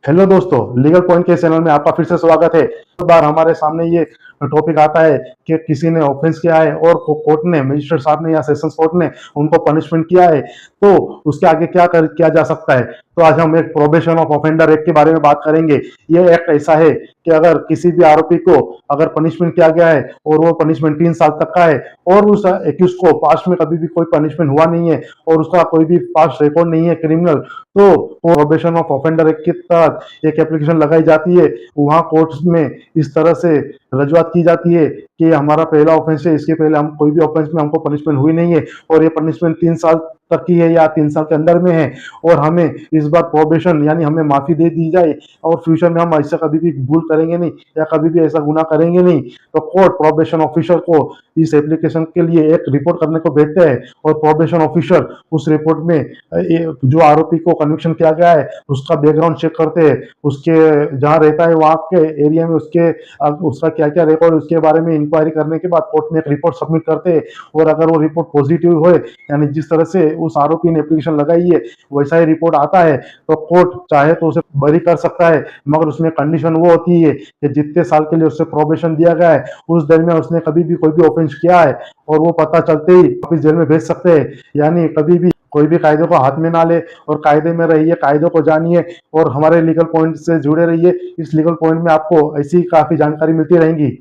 Hello दोस्तों, legal point के channel में आपका फिर से स्वागत है। इस बार हमारे सामने ये टॉपिक आता है कि किसी ने ऑफेंस किया है और कोर्ट ने, मजिस्ट्रेट साहब ने या सेशंस कोर्ट ने उनको पनिशमेंट किया है, तो उसके आगे किया जा सकता है। तो आज हम एक प्रोबेशन ऑफ ऑफेंडर एक्ट के बारे में बात करेंगे। ये एक्ट ऐसा है कि अगर किसी भी आरोपी को अगर पनिशमेंट किया गया है और वो पनिशमेंट 3 साल तक का है और उस एक्यूज को पास्ट में कभी भी कोई पनिशमेंट हुआ नहीं है और उसका कोई भी पास्ट रिकॉर्ड नहीं है क्रिमिनल, तो प्रोबेशन ऑफ ऑफेंडर एक्ट के तहत एक एप्लीकेशन लगाई जाती है। वहां कोर्ट्स में इस तरह से रजुआत की जाती है कि हमारा पहला ऑफेंस है, इसके पहले हम कोई भी ऑफेंस में हमको पनिशमेंट हुई नहीं है और ये पनिशमेंट 3 साल तक की है या 3 साल के अंदर में है, और हमें इस बार प्रोबेशन यानी हमें माफी दे दी जाए और फ्यूचर में हम ऐसा कभी भी भूल करेंगे नहीं या कभी भी ऐसा गुना करेंगे नहीं। तो कोर्ट प्रोबेशन ऑफिसर को इस एप्लीकेशन के लिए एक रिपोर्ट करने को भेजते हैं और प्रोबेशन ऑफिसर उस रिपोर्ट में जो आरोपी को कन्विक्शन किया गया है उसका बैकग्राउंड चेक करते हैं, उसके जहाँ रहता है वहाँ के एरिया में उसका क्या क्या रिकॉर्ड, उसके बारे में इंक्वायरी करने के बाद कोर्ट में एक रिपोर्ट सबमिट करते हैं। और अगर वो रिपोर्ट पॉजिटिव हो, यानी जिस तरह से उस आरोपी ने एप्लीकेशन लगाई है वैसा ही रिपोर्ट आता है, तो कोर्ट चाहे तो उसे बरी कर सकता है, मगर उसमें कंडीशन वो होती है कि जितने साल के लिए उससे प्रोबेशन दिया गया है उस दरमियान उसने कभी भी कोई भी ऑफेंस किया है और वो पता चलते ही वापिस जेल में भेज सकते हैं। यानी कभी भी कोई भी कायदे को हाथ में ना ले और कायदे में रहिए, कायदों को जानिए और हमारे लीगल पॉइंट से जुड़े रहिए। इस लीगल पॉइंट में आपको ऐसी काफी जानकारी मिलती रहेंगी।